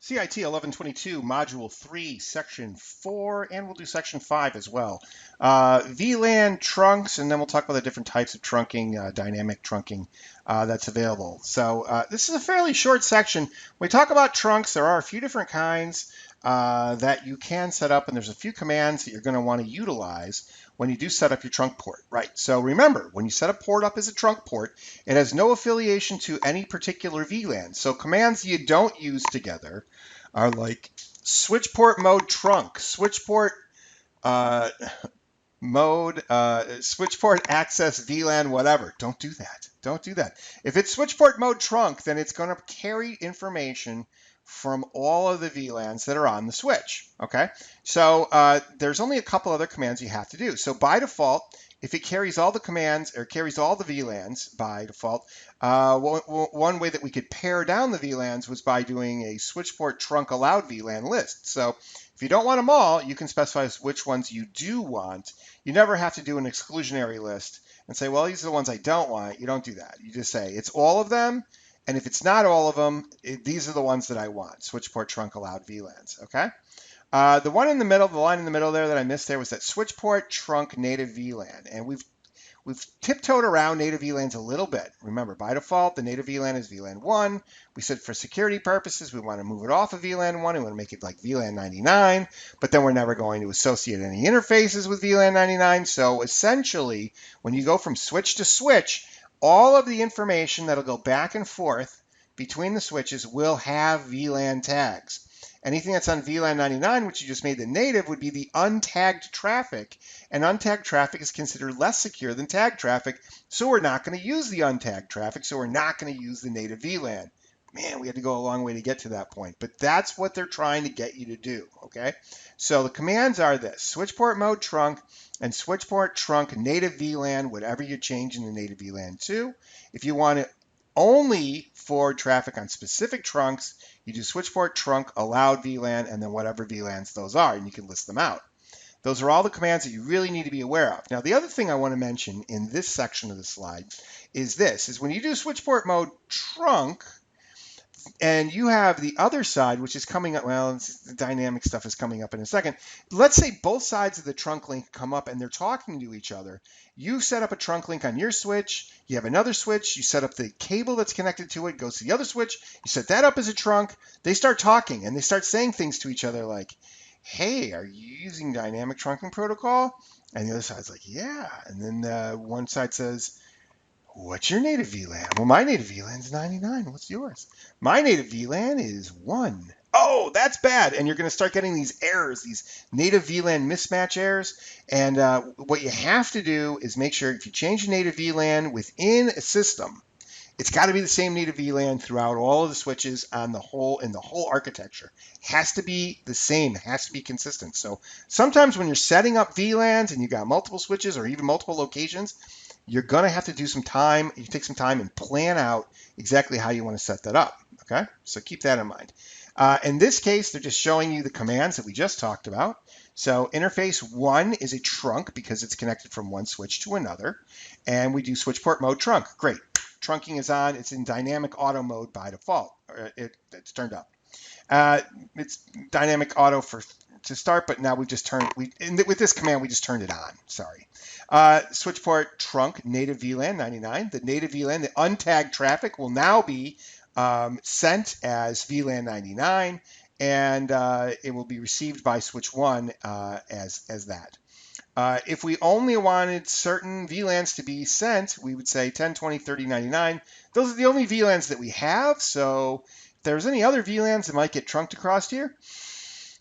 CIT 1122, Module 3, Section 4, and we'll do Section 5 as well. VLAN trunks, and then we'll talk about the different types of trunking, dynamic trunking that's available. So this is a fairly short section. When we talk about trunks, there are a few different kinds that you can set up, and there's a few commands that you're going to want to utilize when you do set up your trunk port, right? So remember, when you set a port up as a trunk port, it has no affiliation to any particular VLAN. So commands you don't use together are like switch port mode trunk, switch port mode, switch port access VLAN, whatever. Don't do that. Don't do that. If it's switch port mode trunk, then it's going to carry information from all of the VLANs that are on the switch. Okay, so there's only a couple other commands you have to do. So by default, if it carries all the commands or carries all the VLANs by default, one way that we could pare down the VLANs was by doing a switch port trunk allowed VLAN list. So if you don't want them all, you can specify which ones you do want. You never have to do an exclusionary list and say, well, these are the ones I don't want. You don't do that. You just say it's all of them. And if it's not all of them, these are the ones that I want. Switch port trunk allowed VLANs, okay? The one in the middle, the line in the middle there that I missed there was that switch port trunk native VLAN. And we've tiptoed around native VLANs a little bit. Remember, by default, the native VLAN is VLAN 1. We said for security purposes, we want to move it off of VLAN 1. We want to make it like VLAN 99, but then we're never going to associate any interfaces with VLAN 99. So essentially, when you go from switch to switch, all of the information that'll go back and forth between the switches will have VLAN tags. Anything that's on VLAN 99, which you just made the native, would be the untagged traffic. And untagged traffic is considered less secure than tagged traffic. So we're not going to use the untagged traffic. So we're not going to use the native VLAN. Man, we had to go a long way to get to that point. But that's what they're trying to get you to do, okay? So the commands are this: switch port mode trunk and switch port trunk native VLAN, whatever you change in the native VLAN to. If you want it only for traffic on specific trunks, you do switch port trunk allowed VLAN and then whatever VLANs those are, and you can list them out. Those are all the commands that you really need to be aware of. Now, the other thing I want to mention in this section of the slide is this, is when you do switch port mode trunk, and you have the other side, which is coming up, well, the dynamic stuff is coming up in a second. Let's say both sides of the trunk link come up and they're talking to each other. You set up a trunk link on your switch. You have another switch. You set up the cable that's connected to it, goes to the other switch. You set that up as a trunk. They start talking and they start saying things to each other like, hey, are you using dynamic trunking protocol? And the other side's like, yeah. And then one side says, what's your native VLAN? Well, my native VLAN is 99. What's yours? My native VLAN is 1. Oh, that's bad. And you're going to start getting these errors, these native VLAN mismatch errors. And what you have to do is make sure if you change your native VLAN within a system, it's got to be the same native VLAN throughout all of the switches on the whole in the whole architecture. It has to be the same. It has to be consistent. So sometimes when you're setting up VLANs and you got multiple switches or even multiple locations, you're going to have to do some time. You take some time and plan out exactly how you want to set that up. Okay, so keep that in mind. In this case, they're just showing you the commands that we just talked about. So interface 1 is a trunk because it's connected from one switch to another. And we do switch port mode trunk. Great. Trunking is on. It's in dynamic auto mode by default. It's turned up. It's dynamic auto to start, but now we've just turned, with this command, we just turned it on. Sorry. Switch port trunk native VLAN 99. The native VLAN, the untagged traffic will now be sent as VLAN 99, and it will be received by switch 1 as that. If we only wanted certain VLANs to be sent, we would say 10, 20, 30, 99. Those are the only VLANs that we have. So if there's any other VLANs that might get trunked across here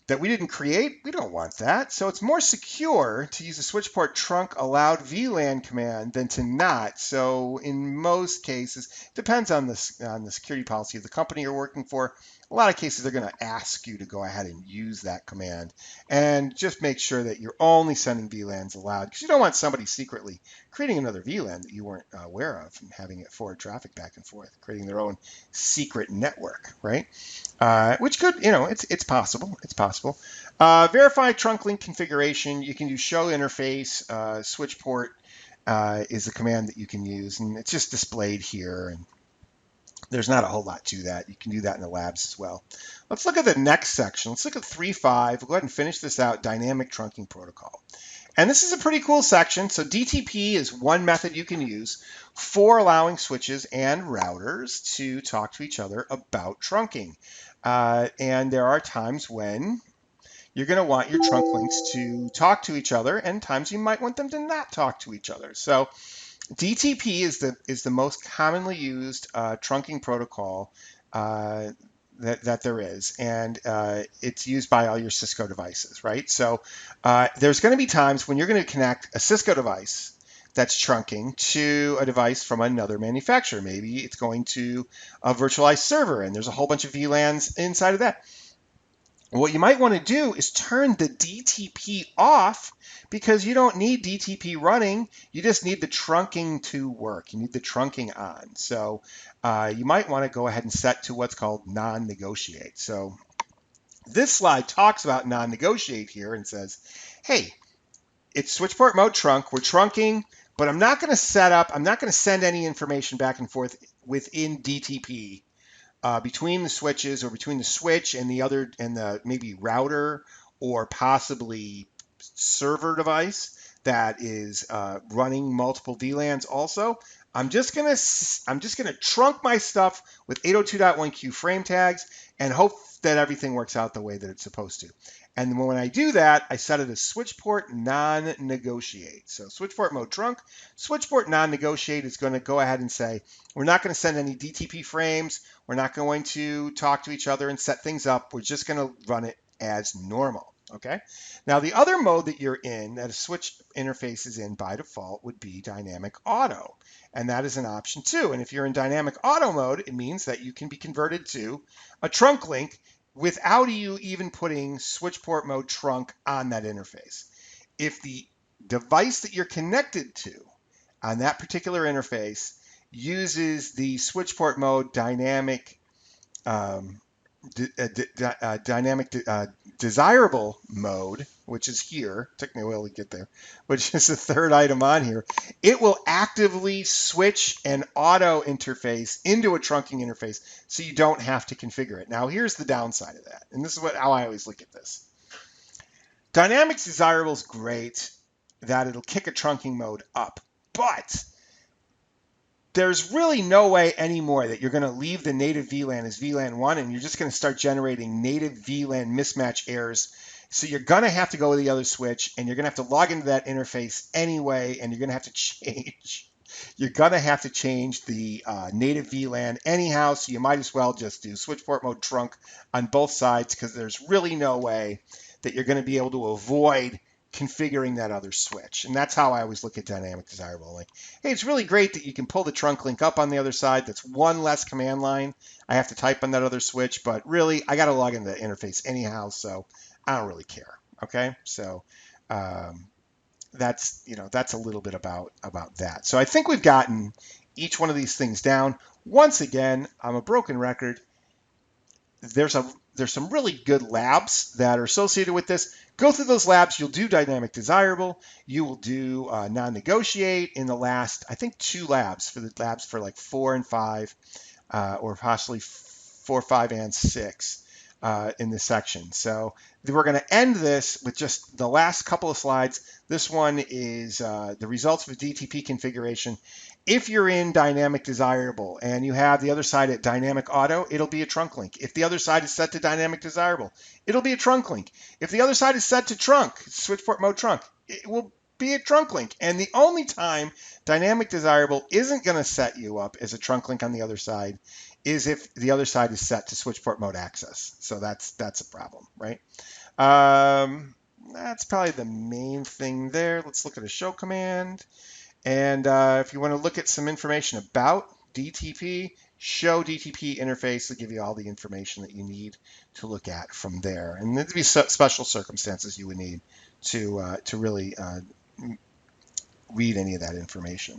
that we didn't create, we don't want that. So it's more secure to use a switch port trunk allowed VLAN command than to not. So in most cases, depends on the security policy of the company you're working for. A lot of cases, they're going to ask you to go ahead and use that command. And just make sure that you're only sending VLANs allowed, because you don't want somebody secretly creating another VLAN that you weren't aware of and having it forward traffic back and forth, creating their own secret network, right? Which could, it's possible. It's possible. Verify trunk link configuration. You can use show interface. Switch port is the command that you can use, and it's just displayed here. And There's not a whole lot to that. You can do that in the labs as well. Let's look at the next section. Let's look at 3.5. We'll go ahead and finish this out, dynamic trunking protocol. And this is a pretty cool section. So DTP is one method you can use for allowing switches and routers to talk to each other about trunking. And there are times when you're going to want your trunk links to talk to each other, and times you might want them to not talk to each other. So DTP is the most commonly used trunking protocol that there is, and it's used by all your Cisco devices, right? So there's going to be times when you're going to connect a Cisco device that's trunking to a device from another manufacturer. Maybe it's going to a virtualized server, and there's a whole bunch of VLANs inside of that. What you might want to do is turn the DTP off, because you don't need DTP running. You just need the trunking to work. You need the trunking on. So you might want to go ahead and set to what's called non-negotiate. So this slide talks about non-negotiate here and says, hey, it's switch port mode trunk. We're trunking, but I'm not going to send any information back and forth within DTP. Between the switches, or between the switch and the maybe router or possibly server device that is running multiple VLANs also. I'm just gonna trunk my stuff with 802.1q frame tags and hope that everything works out the way that it's supposed to. And when I do that, I set it as switch port non-negotiate. So switch port mode trunk, switch port non-negotiate is going to go ahead and say, we're not going to send any DTP frames. We're not going to talk to each other and set things up. We're just going to run it as normal. Okay. Now the other mode that you're in, that a switch interface is in by default, would be dynamic auto. And that is an option too. And if you're in dynamic auto mode, it means that you can be converted to a trunk link without you even putting switch port mode trunk on that interface. If the device that you're connected to on that particular interface uses the switch port mode dynamic desirable mode, which is here, took me a while to get there, which is the third item on here, it will actively switch an auto interface into a trunking interface, so you don't have to configure it. Now here's the downside of that, and this is how I always look at this. Dynamic desirable is great, that it'll kick a trunking mode up, but there's really no way anymore that you're going to leave the native VLAN as VLAN 1 and you're just going to start generating native VLAN mismatch errors. So you're going to have to go with the other switch, and you're going to have to log into that interface anyway, and you're going to have to change. You're going to have to change the native VLAN anyhow, so you might as well just do switch port mode trunk on both sides, because there's really no way that you're going to be able to avoid configuring that other switch. And that's how I always look at dynamic desirable. Like, hey, it's really great that you can pull the trunk link up on the other side. That's one less command line I have to type on that other switch, but really I got to log into the interface anyhow, so I don't really care. Okay, so that's a little bit about that. So I think we've gotten each one of these things down. Once again, I'm a broken record. There's some really good labs that are associated with this. Go through those labs. You'll do dynamic desirable. You will do non-negotiate in the last, I think, 2 labs for the labs for like 4 and 5, or possibly 4, 5, and 6 in this section. So we're going to end this with just the last couple of slides. This one is the results of DTP configuration. If you're in dynamic desirable and you have the other side at dynamic auto, it'll be a trunk link. If the other side is set to dynamic desirable, it'll be a trunk link. If the other side is set to trunk, switch port mode trunk, it will be a trunk link. And the only time dynamic desirable isn't going to set you up as a trunk link on the other side is if the other side is set to switch port mode access. So that's a problem, right? That's probably the main thing there. Let's look at a show command. And if you want to look at some information about DTP, show DTP interface will give you all the information that you need to look at from there. And there'd be special circumstances you would need to really read any of that information.